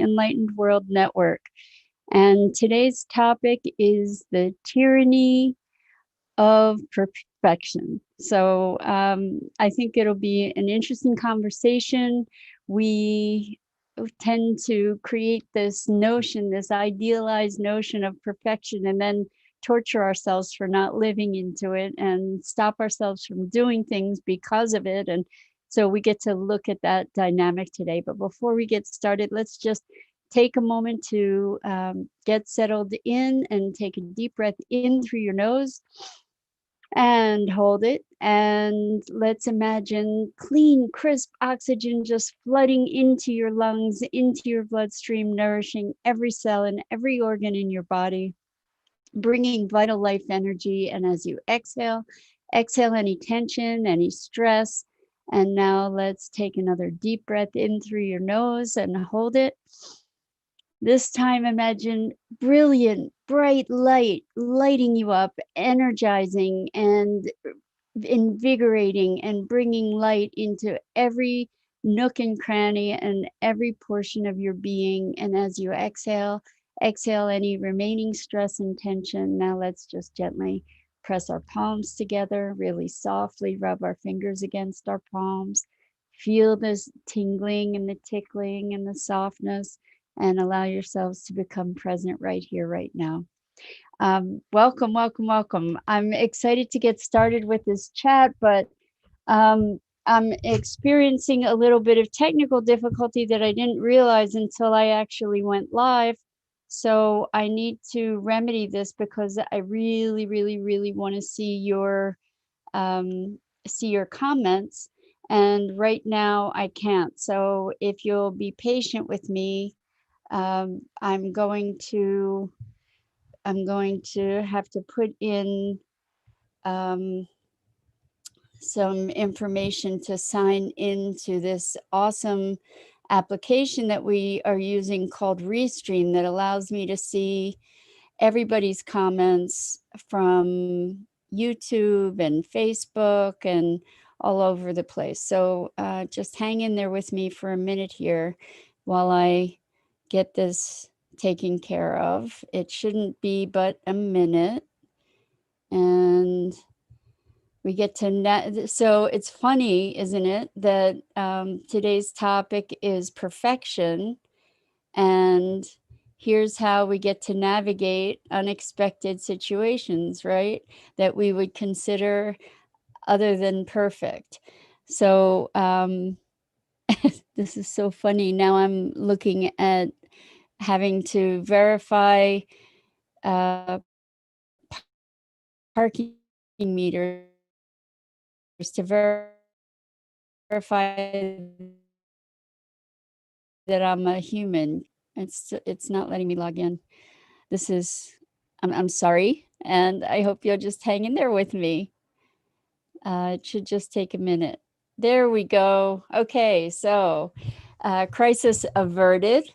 Enlightened World Network. And today's topic is the tyranny of perfection. So I think it'll be an interesting conversation. We tend to create this notion, this idealized notion of perfection, and then torture ourselves for not living into it and stop ourselves from doing things because of it. And so we get to look at that dynamic today. But before we get started, let's just take a moment to get settled in and take a deep breath in through your nose and hold it. And let's imagine clean, crisp oxygen just flooding into your lungs, into your bloodstream, nourishing every cell and every organ in your body, bringing vital life energy. And as you exhale, exhale any tension, any stress. And now let's take another deep breath in through your nose and hold it. This time, imagine brilliant, bright light lighting you up, energizing and invigorating and bringing light into every nook and cranny and every portion of your being. And as you exhale, exhale any remaining stress and tension. Now let's just gently press our palms together, really softly rub our fingers against our palms. Feel this tingling and the tickling and the softness, and allow yourselves to become present right here, right now. Welcome, welcome, welcome. I'm excited to get started with this chat, but I'm experiencing a little bit of technical difficulty that I didn't realize until I actually went live. So I need to remedy this because I really, really, really want to see your comments. And right now I can't. So if you'll be patient with me, I'm going to have to put in some information to sign into this awesome application that we are using called Restream that allows me to see everybody's comments from YouTube and Facebook and all over the place. So just hang in there with me for a minute here while I get this taken care of. It shouldn't be but a minute. And we get to, so it's funny, isn't it, that today's topic is perfection. And here's how we get to navigate unexpected situations, right? That we would consider other than perfect. So this is so funny. Now I'm looking at having to verify parking meters to verify that I'm a human. It's not letting me log in. This is, I'm sorry, and I hope you'll just hang in there with me. It should just take a minute. There we go. Okay, so crisis averted.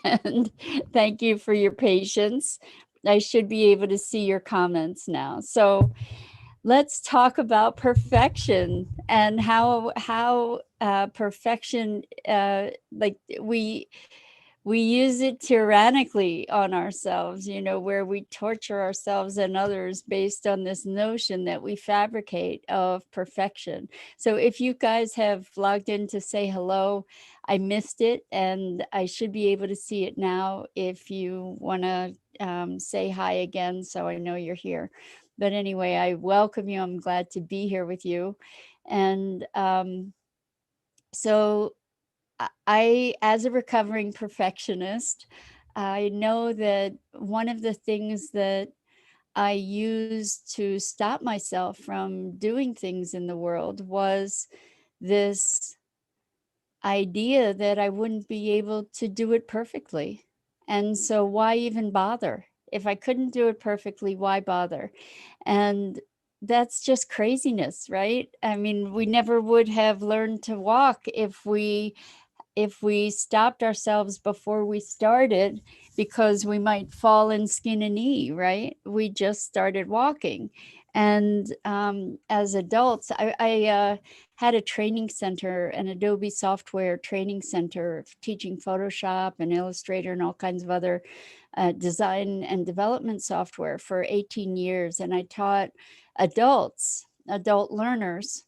And thank you for your patience. I should be able to see your comments now. So let's talk about perfection and how perfection, like we use it tyrannically on ourselves, you know, where we torture ourselves and others based on this notion that we fabricate of perfection. So if you guys have logged in to say hello, I missed it and I should be able to see it now if you want to say hi again so I know you're here. But anyway, I welcome you. I'm glad to be here with you. And so I, as a recovering perfectionist, I know that one of the things that I used to stop myself from doing things in the world was this idea that I wouldn't be able to do it perfectly. And so why even bother? If I couldn't do it perfectly, why bother? And that's just craziness, right? I mean, we never would have learned to walk if we stopped ourselves before we started because we might fall and skin a knee, right? We just started walking. And as adults, I had a training center, an Adobe software training center, teaching Photoshop and Illustrator and all kinds of other design and development software for 18 years. And I taught adult learners.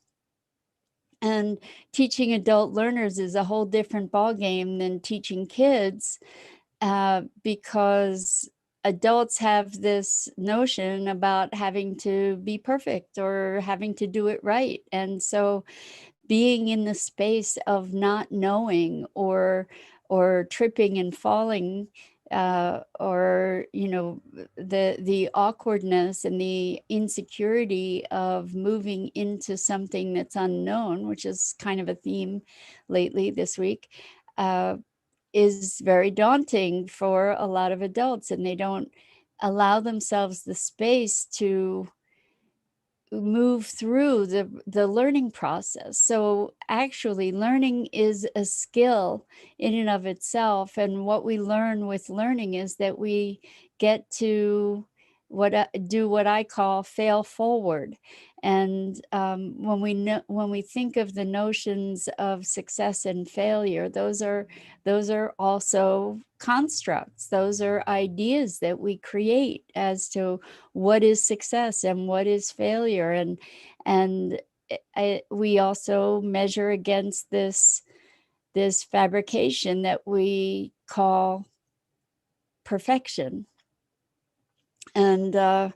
And teaching adult learners is a whole different ballgame than teaching kids, because adults have this notion about having to be perfect or having to do it right. And so being in the space of not knowing or tripping and falling, or the awkwardness and the insecurity of moving into something that's unknown, which is kind of a theme lately this week, is very daunting for a lot of adults, and they don't allow themselves the space to move through the learning process. So actually learning is a skill in and of itself, and what we learn with learning is that we get to do what I call fail forward. And when we think of the notions of success and failure, those are also constructs. Those are ideas that we create as to what is success and what is failure. And we also measure against this fabrication that we call perfection. And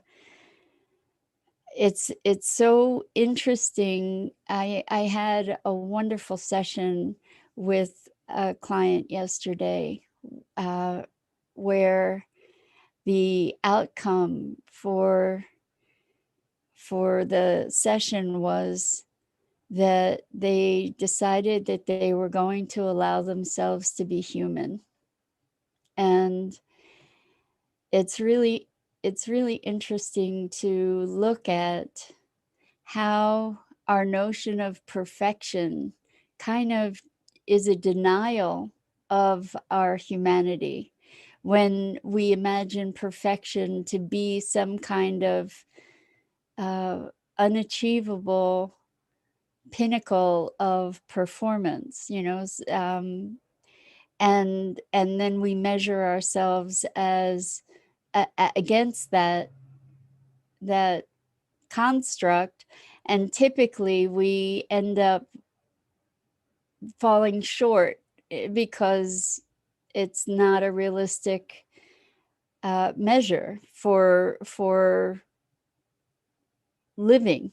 it's so interesting. I had a wonderful session with a client yesterday, where the outcome for the session was that they decided that they were going to allow themselves to be human. And it's really interesting to look at how our notion of perfection kind of is a denial of our humanity when we imagine perfection to be some kind of unachievable pinnacle of performance, and then we measure ourselves as against that construct, and typically we end up falling short because it's not a realistic measure for living.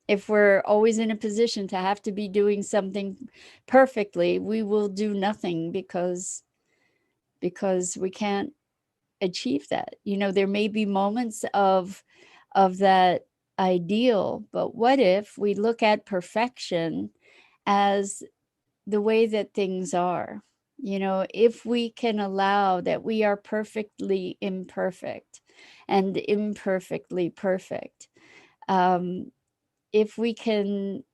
If we're always in a position to have to be doing something perfectly, we will do nothing because we can't achieve that. There may be moments of that ideal, but what if we look at perfection as the way that things are? If we can allow that we are perfectly imperfect and imperfectly perfect, if we can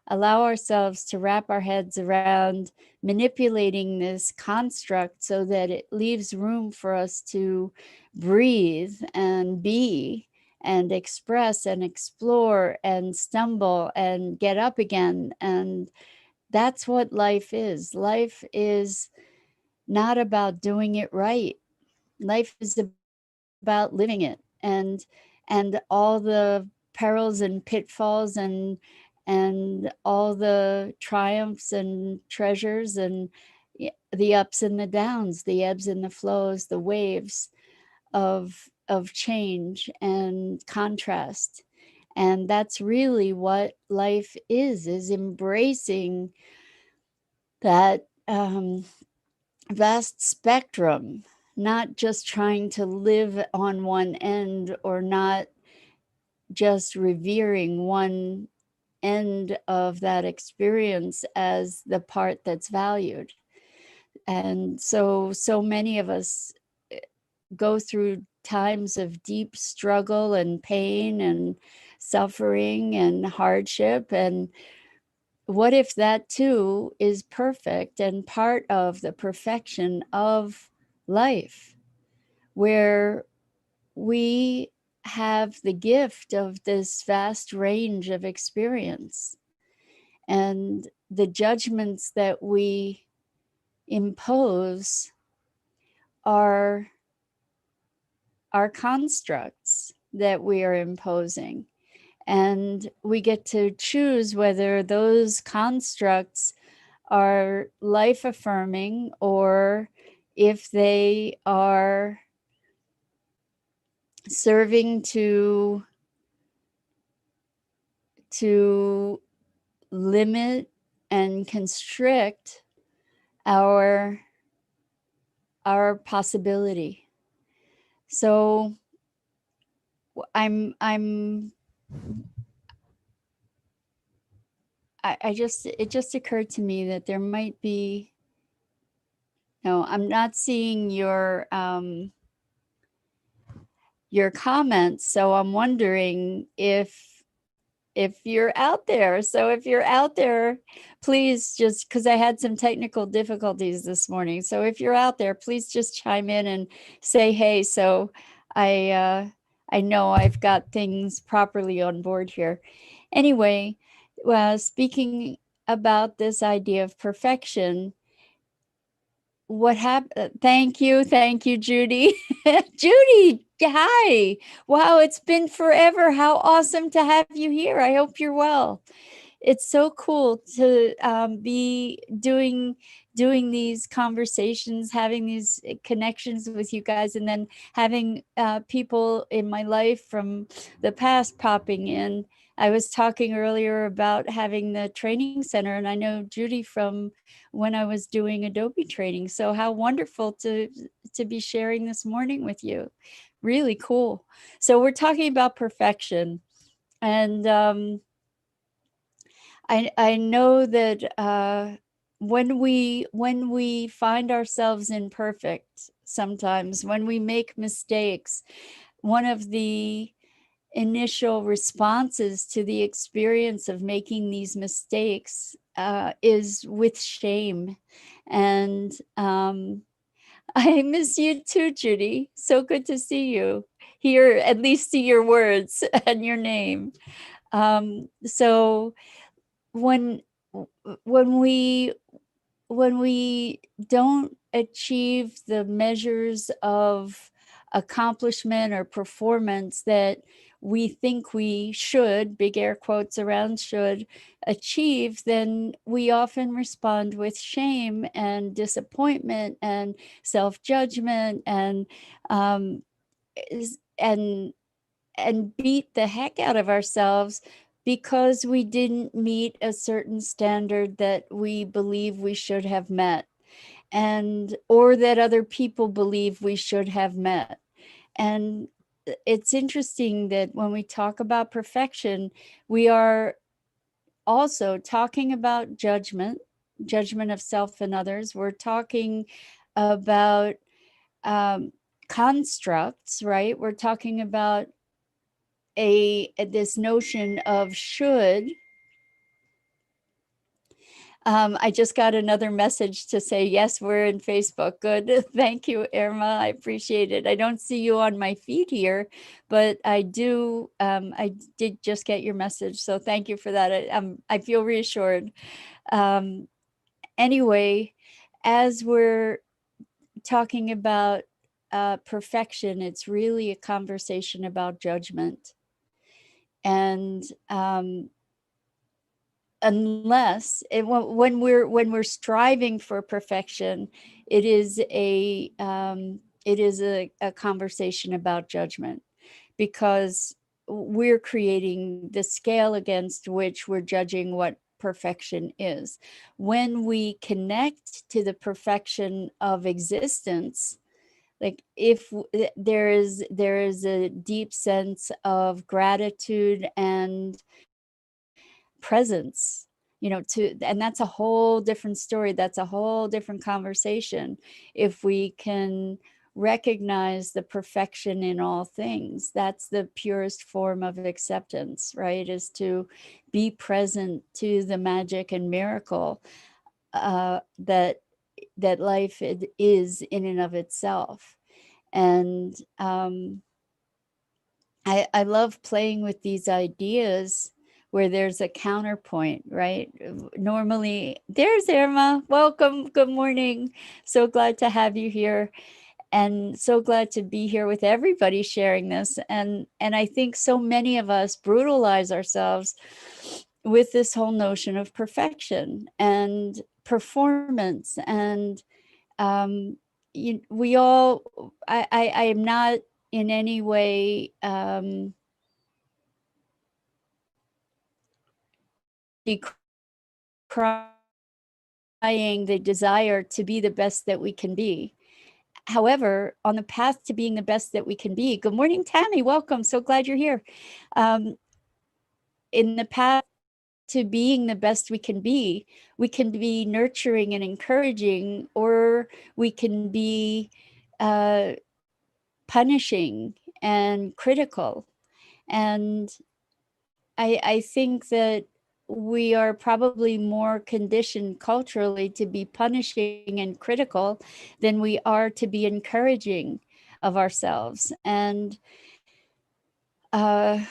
allow ourselves to wrap our heads around manipulating this construct so that it leaves room for us to breathe and be and express and explore and stumble and get up again. And that's what life is. Life is not about doing it right. Life is about living it, and all the perils and pitfalls and all the triumphs and treasures and the ups and the downs, the ebbs and the flows, the waves of change and contrast. And that's really what life is embracing that vast spectrum, not just trying to live on one end or not just revering one end of that experience as the part that's valued. And so many of us go through times of deep struggle and pain and suffering and hardship. And what if that too is perfect and part of the perfection of life, where we have the gift of this vast range of experience, and the judgments that we impose are constructs that we are imposing. And we get to choose whether those constructs are life affirming or if they are serving to limit and constrict our possibility. So I just, it just occurred to me that there might be, no, I'm not seeing your comments, so I'm wondering if you're out there. So if you're out there, please just, because I had some technical difficulties this morning. So if you're out there, please just chime in and say hey. So I know I've got things properly on board here. Anyway, speaking about this idea of perfection, what happened? Thank you, Judy. Judy, hi. Wow, it's been forever. How awesome to have you here. I hope you're well. It's so cool to be doing these conversations, having these connections with you guys, and then having people in my life from the past popping in. I was talking earlier about having the training center, and I know Judy from when I was doing Adobe training. So how wonderful to be sharing this morning with you. Really cool. So we're talking about perfection, and I know that when we find ourselves imperfect, sometimes when we make mistakes, one of the initial responses to the experience of making these mistakes is with shame. And I miss you too, Judy. So good to see you, hear at least see your words and your name. So when we don't achieve the measures of accomplishment or performance that we think we should, big air quotes around should, achieve, then we often respond with shame and disappointment and self-judgment and and beat the heck out of ourselves because we didn't meet a certain standard that we believe we should have met, and or that other people believe we should have met. And it's interesting that when we talk about perfection, we are also talking about judgment of self and others. We're talking about constructs, right? We're talking about this notion of should. I just got another message to say, yes, we're in Facebook. Good. Thank you, Irma. I appreciate it. I don't see you on my feed here, but I do. I did just get your message. So thank you for that. I feel reassured. Anyway, as we're talking about perfection, it's really a conversation about judgment. And unless when we're striving for perfection, it is a conversation about judgment, because we're creating the scale against which we're judging what perfection is. When we connect to the perfection of existence, like if there is a deep sense of gratitude and presence, and that's a whole different story. That's a whole different conversation. If we can recognize the perfection in all things, that's the purest form of acceptance, right? Is to be present to the magic and miracle that life is in and of itself. And I love playing with these ideas where there's a counterpoint, right? Normally, there's Irma. Welcome. Good morning. So glad to have you here, and so glad to be here with everybody sharing this. And I think so many of us brutalize ourselves with this whole notion of perfection and performance. And we all, I am not in any way decrying the desire to be the best that we can be. However, on the path to being the best that we can be, good morning, Tammy, welcome. So glad you're here. In the path to being the best we can be nurturing and encouraging, or we can be punishing and critical. And I think that we are probably more conditioned culturally to be punishing and critical than we are to be encouraging of ourselves. And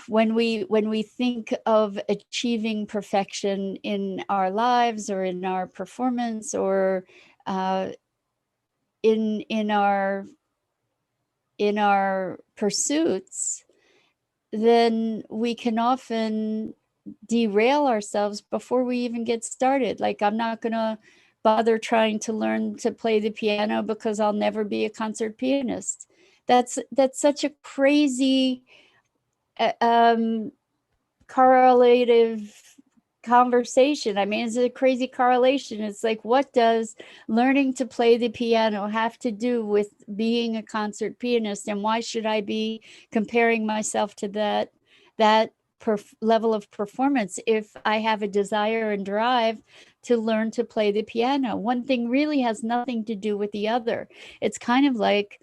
when we think of achieving perfection in our lives or in our performance or in our pursuits, then we can often derail ourselves before we even get started. Like, I'm not going to bother trying to learn to play the piano because I'll never be a concert pianist. That's such a crazy correlative conversation. I mean, it's a crazy correlation. It's like, what does learning to play the piano have to do with being a concert pianist? And why should I be comparing myself to that level of performance if I have a desire and drive to learn to play the piano? One thing really has nothing to do with the other. It's kind of like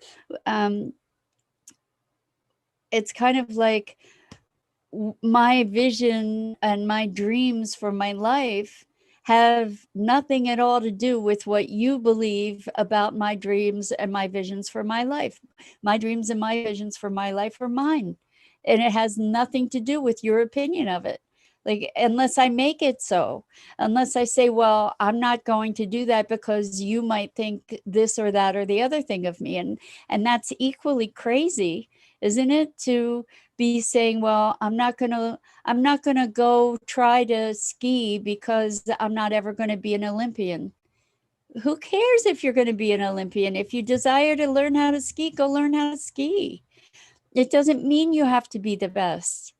my vision and my dreams for my life have nothing at all to do with what you believe about my dreams and my visions for my life. My dreams and my visions for my life are mine, and it has nothing to do with your opinion of it. Like, unless I make it so, unless I say, well, I'm not going to do that because you might think this or that or the other thing of me. And that's equally crazy, isn't it? To be saying, well, I'm not going to go try to ski because I'm not ever going to be an Olympian. Who cares if you're going to be an Olympian? If you desire to learn how to ski, go learn how to ski. It doesn't mean you have to be the best.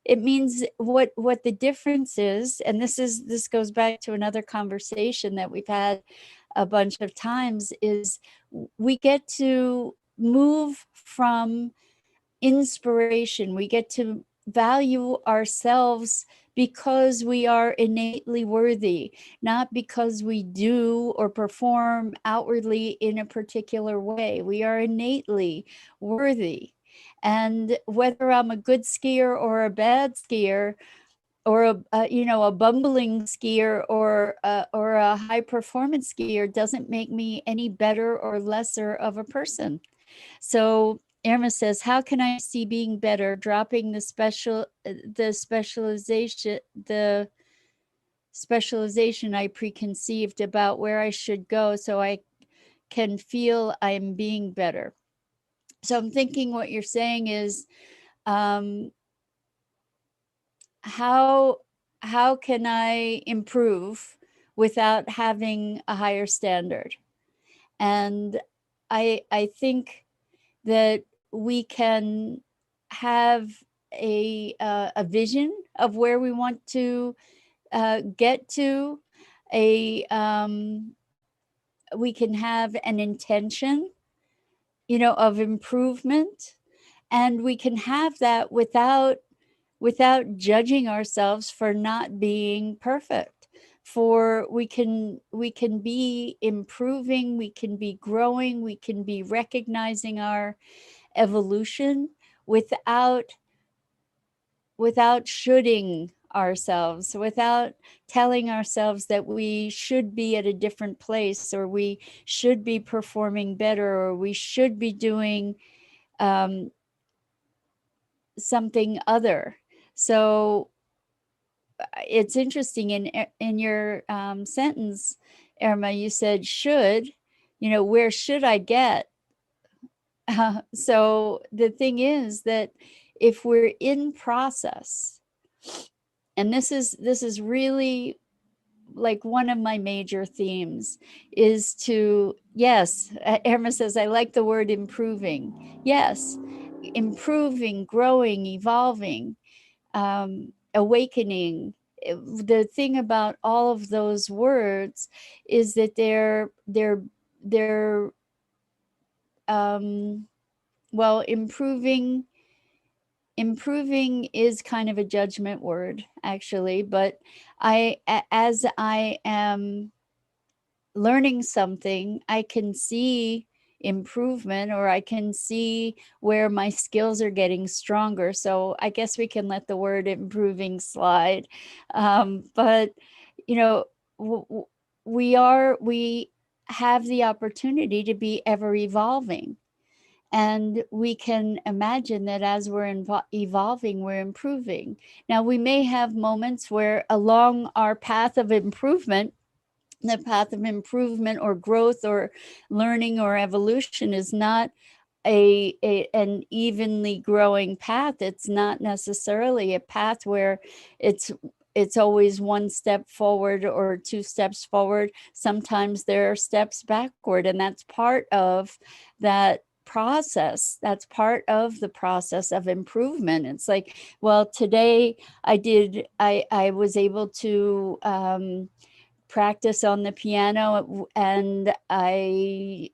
It means what the difference is, and this goes back to another conversation that we've had a bunch of times, is we get to move from inspiration. We get to value ourselves because we are innately worthy, not because we do or perform outwardly in a particular way. We are innately worthy. And whether I'm a good skier or a bad skier, or a bumbling skier or a high performance skier, doesn't make me any better or lesser of a person. So Irma says, how can I see being better, dropping the specialization I preconceived about where I should go so I can feel I'm being better? So I'm thinking what you're saying is, how can I improve without having a higher standard? And I think that we can have a vision of where we want to get to. We can have an intention, of improvement, and we can have that without judging ourselves for not being perfect. For we can be improving, we can be growing, we can be recognizing our evolution without shoulding ourselves, without telling ourselves that we should be at a different place, or we should be performing better, or we should be doing something other. So it's interesting in your sentence, Irma, you said should, where should I get? So the thing is that if we're in process, and this is really like one of my major themes, is to, yes, Irma says, I like the word improving. Yes, improving, growing, evolving, awakening. The thing about all of those words is that they're well, improving is kind of a judgment word, actually, but as I am learning something, I can see improvement, or I can see where my skills are getting stronger. So I guess we can let the word improving slide. But, we have the opportunity to be ever evolving. And we can imagine that as we're evolving, we're improving. Now, we may have moments where along our path of improvement, the path of improvement or growth or learning or evolution is not an evenly growing path. It's not necessarily a path where it's always one step forward or two steps forward. Sometimes there are steps backward, and that's part of that process. That's part of the process of improvement. It's like, well, today I was able to practice on the piano, and I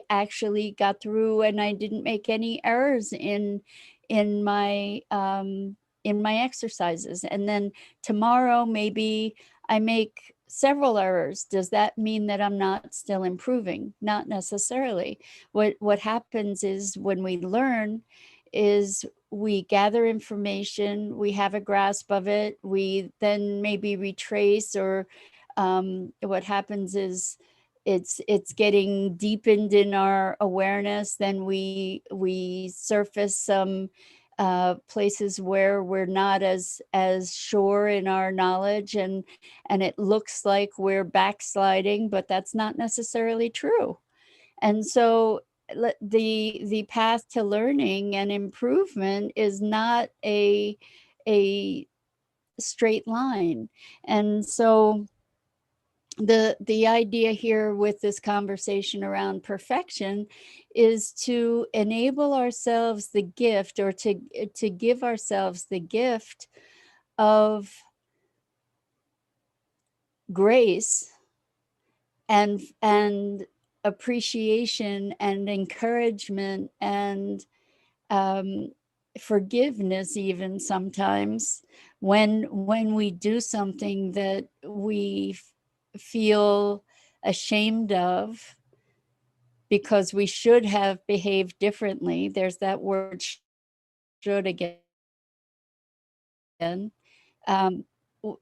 actually got through, and I didn't make any errors in my exercises. And then tomorrow maybe I make several errors. Does that mean that I'm not still improving? Not necessarily. What happens is, when we learn, is we gather information, we have a grasp of it, we then maybe retrace, or what happens is it's getting deepened in our awareness. Then we surface some places where we're not as sure in our knowledge, and it looks like we're backsliding, but that's not necessarily true. And so the path to learning and improvement is not a straight line. And so the idea here with this conversation around perfection is to enable ourselves the gift, or to give ourselves the gift of grace and appreciation and encouragement and forgiveness, even sometimes when we do something that we feel ashamed of because we should have behaved differently. There's that word should again.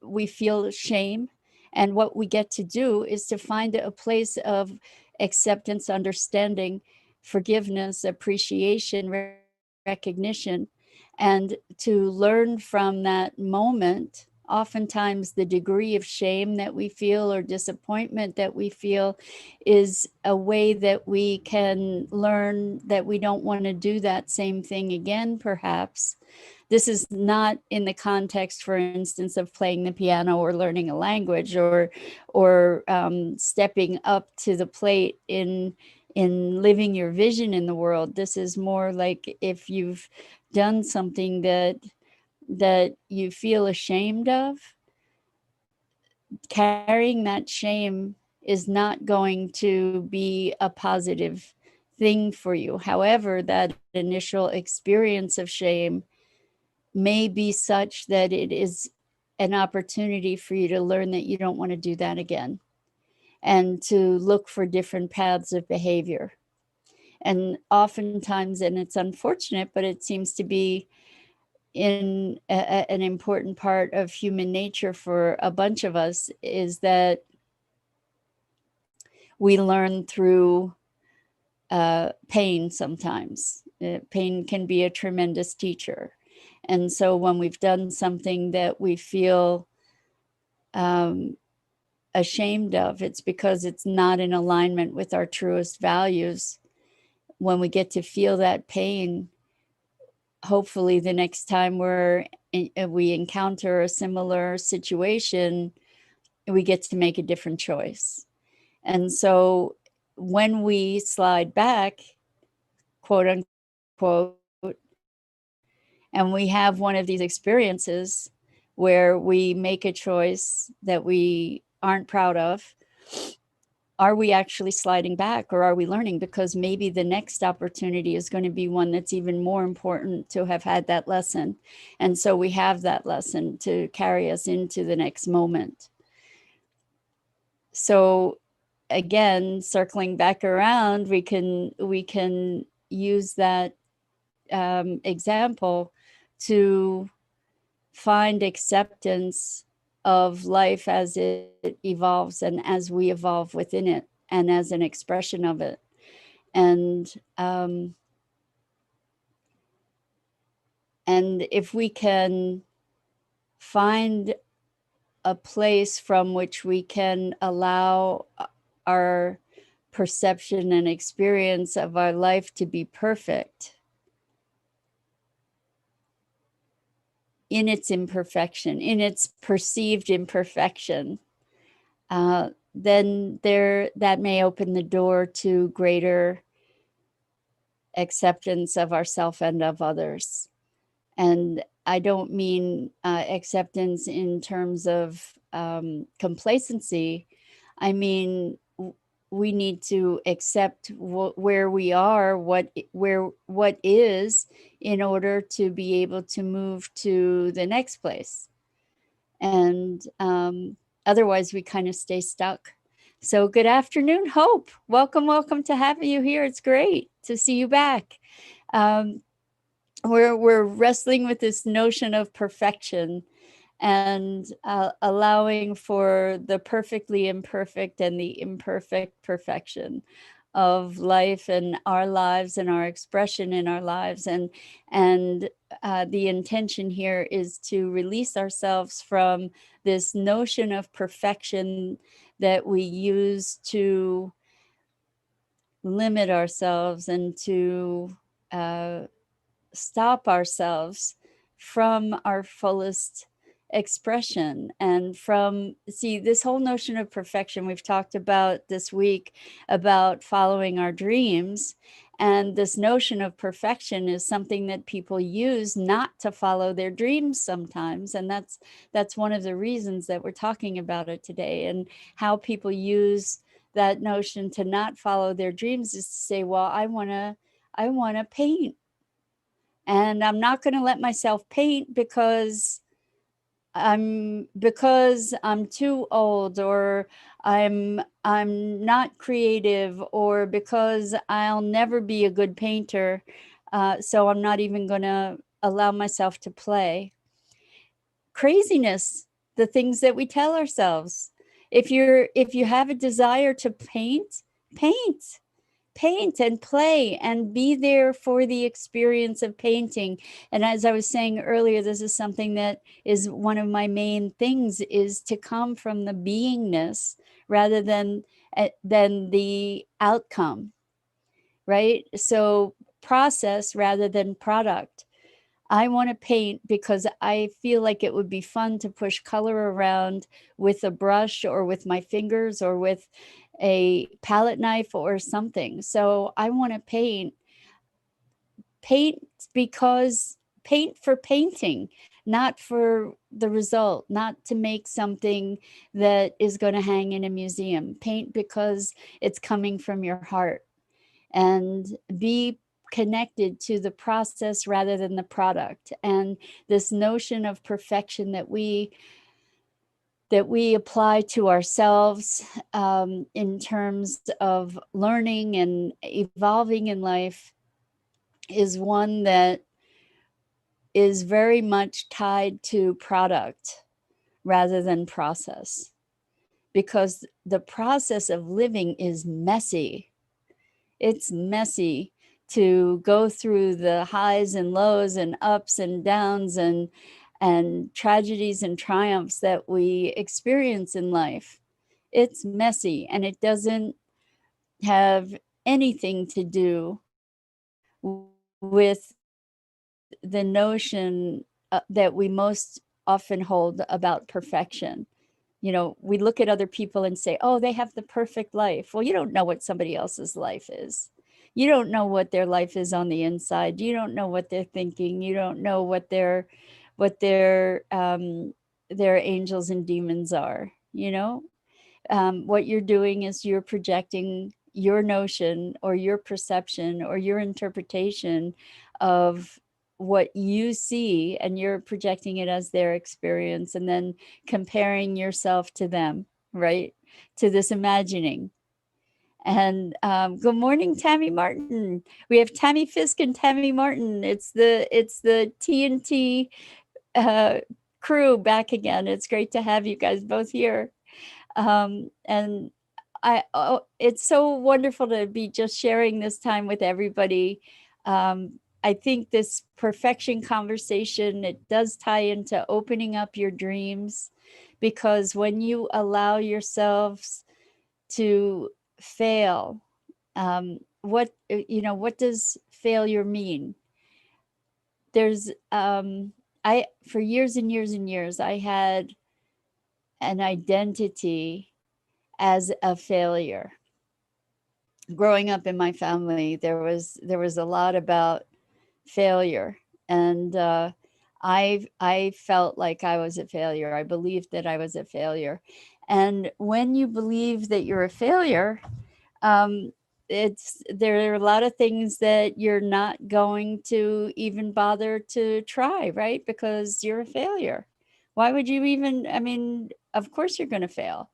We feel shame. And what we get to do is to find a place of acceptance, understanding, forgiveness, appreciation, recognition, and to learn from that moment. Oftentimes, the degree of shame that we feel or disappointment that we feel is a way that we can learn that we don't want to do that same thing again, perhaps. This is not in the context, for instance, of playing the piano or learning a language, or stepping up to the plate in living your vision in the world. This is more like if you've done something that you feel ashamed of, carrying that shame is not going to be a positive thing for you. However, that initial experience of shame may be such that it is an opportunity for you to learn that you don't want to do that again, and to look for different paths of behavior. And oftentimes, and it's unfortunate, but it seems to be in an important part of human nature for a bunch of us, is that we learn through pain sometimes. Pain can be a tremendous teacher. And so when we've done something that we feel ashamed of, it's because it's not in alignment with our truest values. When we get to feel that pain, hopefully the next time we encounter a similar situation, we get to make a different choice. And so when we slide back, quote unquote, and we have one of these experiences where we make a choice that we aren't proud of, are we actually sliding back, or are we learning? Because maybe the next opportunity is going to be one that's even more important to have had that lesson. And so we have that lesson to carry us into the next moment. So again, circling back around, we can use that example to find acceptance of life as it evolves and as we evolve within it and as an expression of it. And if we can find a place from which we can allow our perception and experience of our life to be perfect in its imperfection, in its perceived imperfection, then that may open the door to greater acceptance of ourselves and of others. And I don't mean acceptance in terms of complacency. I mean, we need to accept where we are, what is, in order to be able to move to the next place. And otherwise we kind of stay stuck. So good afternoon, Hope. Welcome to have you here. It's great to see you back. We're wrestling with this notion of perfection and allowing for the perfectly imperfect and the imperfect perfection of life and our lives and our expression in our lives. And the intention here is to release ourselves from this notion of perfection that we use to limit ourselves and to stop ourselves from our fullest expression. And this whole notion of perfection we've talked about this week, about following our dreams, and this notion of perfection is something that people use not to follow their dreams sometimes. And that's one of the reasons that we're talking about it today, and how people use that notion to not follow their dreams is to say, well, I want to paint, and I'm not going to let myself paint because I'm too old, or I'm not creative, or because I'll never be a good painter, so I'm not even going to allow myself to play. Craziness, the things that we tell ourselves. If you have a desire to paint, paint and play and be there for the experience of painting. And as I was saying earlier, this is something that is one of my main things, is to come from the beingness rather than the outcome, right? So process rather than product. I want to paint because I feel like it would be fun to push color around with a brush or with my fingers or with a palette knife or something. So I want to paint because paint for painting, not for the result, not to make something that is going to hang in a museum. Paint because it's coming from your heart, and be connected to the process rather than the product. And this notion of perfection that we apply to ourselves in terms of learning and evolving in life is one that is very much tied to product rather than process, because the process of living is messy. It's messy to go through the highs and lows and ups and downs and tragedies and triumphs that we experience in life. It's messy, and it doesn't have anything to do with the notion that we most often hold about perfection. You know, we look at other people and say, oh, they have the perfect life. Well, you don't know what somebody else's life is. You don't know what their life is on the inside. You don't know what they're thinking. You don't know what their angels and demons are, you know? What you're doing is you're projecting your notion or your perception or your interpretation of what you see, and you're projecting it as their experience and then comparing yourself to them, right? To this imagining. And good morning, Tammy Martin. We have Tammy Fisk and Tammy Martin. It's the TNT uh, crew back again. It's great to have you guys both here. And it's so wonderful to be just sharing this time with everybody. I think this perfection conversation, it does tie into opening up your dreams, because when you allow yourselves to fail, what does failure mean? There's I for years and years and years I had an identity as a failure. Growing up in my family, there was a lot about failure, and I felt like I was a failure. I believed that I was a failure, and when you believe that you're a failure, um, there are a lot of things that you're not going to even bother to try, right? Because you're a failure. Why would you even? I mean, of course you're going to fail.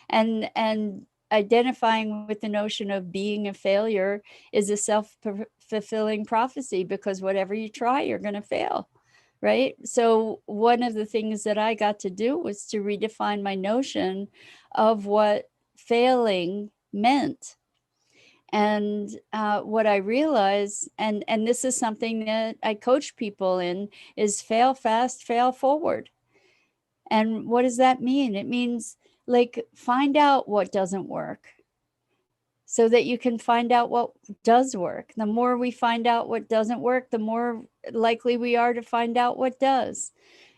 And identifying with the notion of being a failure is a self-fulfilling prophecy, because whatever you try, you're going to fail, right? So one of the things that I got to do was to redefine my notion of what failing meant. And what I realized, and this is something that I coach people in, is fail fast, fail forward. And what does that mean? It means, like, find out what doesn't work so that you can find out what does work. The more we find out what doesn't work, the more likely we are to find out what does.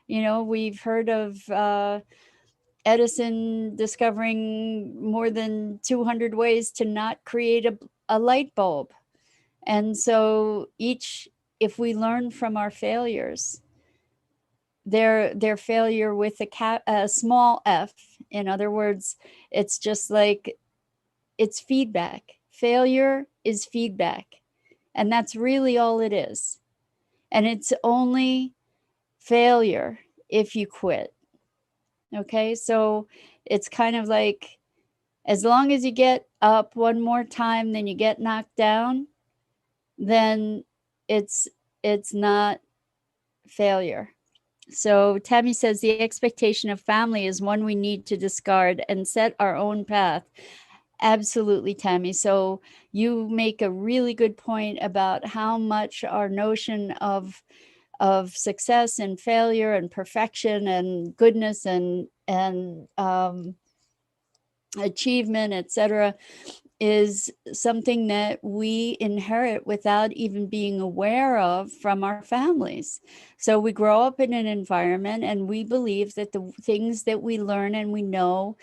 You know, we've heard of Edison discovering more than 200 ways to not create a light bulb. And so if we learn from our failures, their failure with a small f, in other words, it's just like, it's feedback. Failure is feedback, and that's really all it is. And it's only failure if you quit. Okay, so it's kind of like, as long as you get up one more time, then you get knocked down, then it's not failure. So Tammy says the expectation of family is one we need to discard and set our own path. Absolutely, Tammy. So you make a really good point about how much our notion of success and failure and perfection and goodness and achievement, etc., is something that we inherit without even being aware of from our families. So we grow up in an environment and we believe that the things that we learn and we know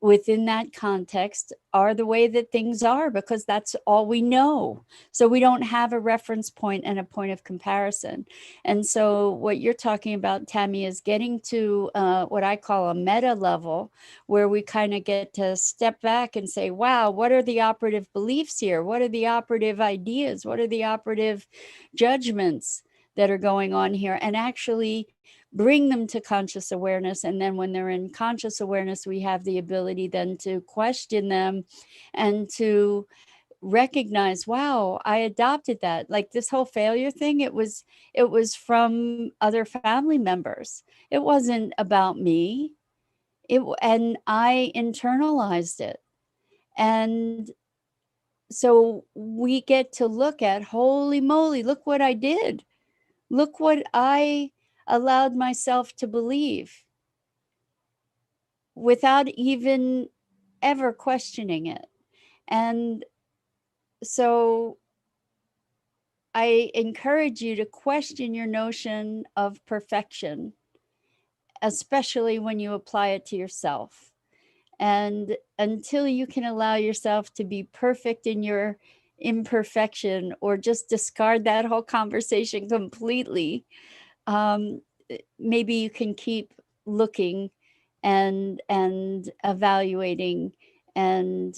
within that context are the way that things are, because that's all we know. So we don't have a reference point and a point of comparison. And so what you're talking about, Tammy, is getting to what I call a meta level, where we kind of get to step back and say, wow, what are the operative beliefs here? What are the operative ideas? What are the operative judgments that are going on here? And actually bring them to conscious awareness. And then when they're in conscious awareness, we have the ability then to question them and to recognize, wow, I adopted that. Like this whole failure thing, it was from other family members. It wasn't about me. And I internalized it. And so we get to look at, holy moly, look what I did. Look what I allowed myself to believe without even ever questioning it. And so I encourage you to question your notion of perfection, especially when you apply it to yourself. And until you can allow yourself to be perfect in your imperfection, or just discard that whole conversation completely, um, maybe you can keep looking and evaluating and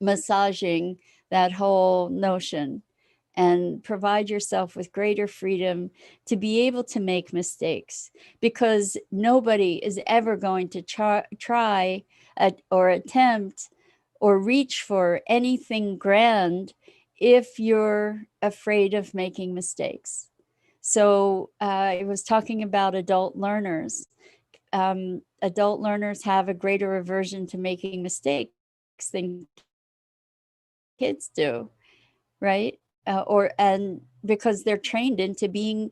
massaging that whole notion, and provide yourself with greater freedom to be able to make mistakes, because nobody is ever going to try or attempt or reach for anything grand if you're afraid of making mistakes. So I was talking about adult learners. Adult learners have a greater aversion to making mistakes than kids do, right? And because they're trained into being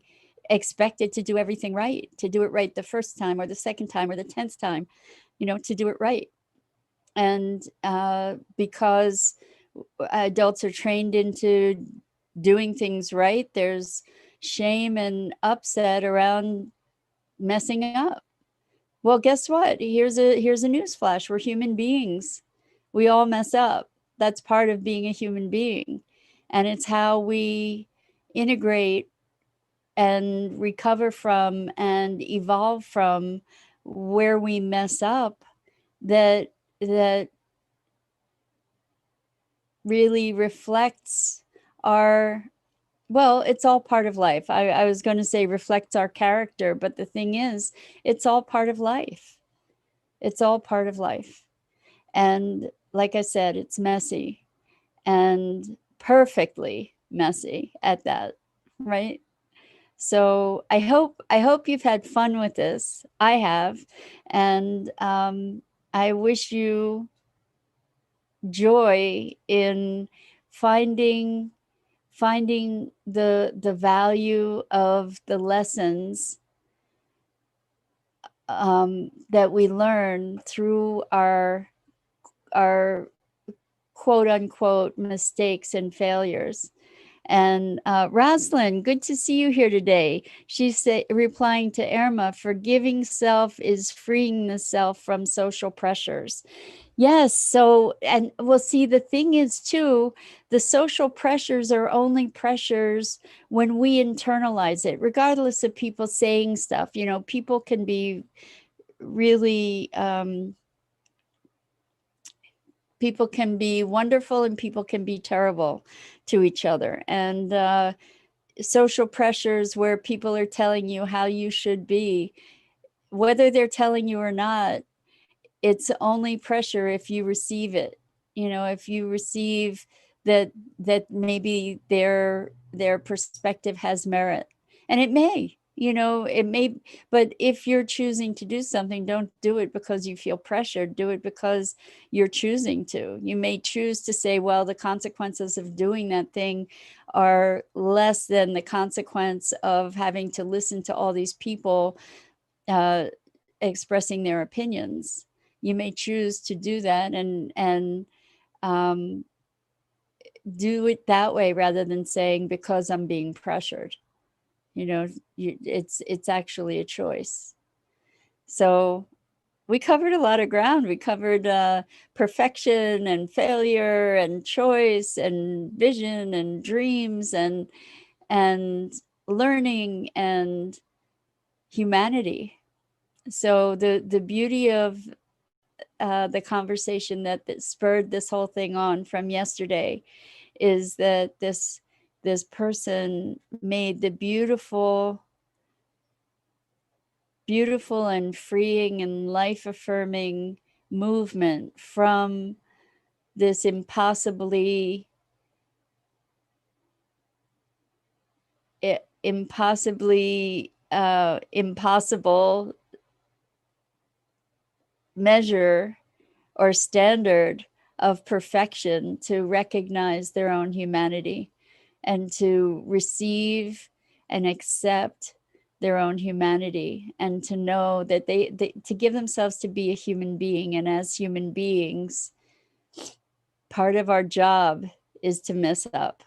expected to do everything right, to do it right the first time or the second time or the 10th time, to do it right. And because adults are trained into doing things right, there's shame and upset around messing up. Well, guess what? Here's a news flash. We're human beings. We all mess up. That's part of being a human being. And it's how we integrate and recover from and evolve from where we mess up, that really reflects our, well, it's all part of life. I was going to say reflects our character, but the thing is, it's all part of life. It's all part of life. And like I said, it's messy, and perfectly messy at that, right? So I hope you've had fun with this. I have, and I wish you joy in finding the value of the lessons that we learn through our quote unquote mistakes and failures. And Roslyn, good to see you here today. She's replying to Irma, forgiving self is freeing the self from social pressures. Yes. So, and we'll see, the thing is too, the social pressures are only pressures when we internalize it, regardless of people saying stuff. People can be really, people can be wonderful and people can be terrible to each other. And social pressures where people are telling you how you should be, whether they're telling you or not, it's only pressure if you receive it. If you receive that maybe their perspective has merit, and it may, but if you're choosing to do something, don't do it because you feel pressured. Do it because you're choosing to. You may choose to say, well, the consequences of doing that thing are less than the consequence of having to listen to all these people uh, expressing their opinions. You may choose to do that and um, do it that way, rather than saying, because I'm being pressured. It's actually a choice. So we covered a lot of ground. We covered perfection and failure and choice and vision and dreams and learning and humanity. So the beauty of the conversation that spurred this whole thing on from yesterday is that this person made the beautiful and freeing and life affirming movement from this impossible measure or standard of perfection to recognize their own humanity and to receive and accept their own humanity, and to know that they to give themselves to be a human being. And as human beings, part of our job is to mess up,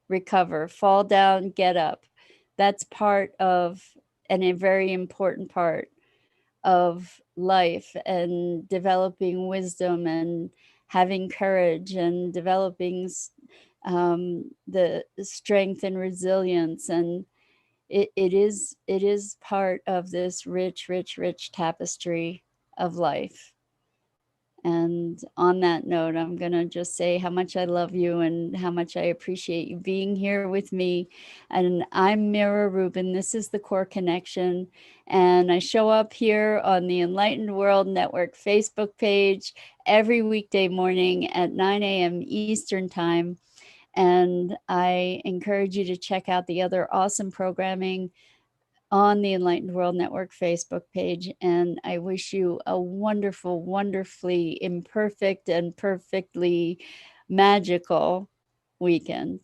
recover, fall down, get up. That's part of, and a very important part of life, and developing wisdom and having courage and developing the strength and resilience. And it is part of this rich tapestry of life. And on that note, I'm going to just say how much I love you and how much I appreciate you being here with me. And I'm Mira Rubin. This is the Core Connection. And I show up here on the Enlightened World Network Facebook page every weekday morning at 9 a.m. Eastern Time. And I encourage you to check out the other awesome programming on the Enlightened World Network Facebook page. And I wish you a wonderful, wonderfully imperfect and perfectly magical weekend.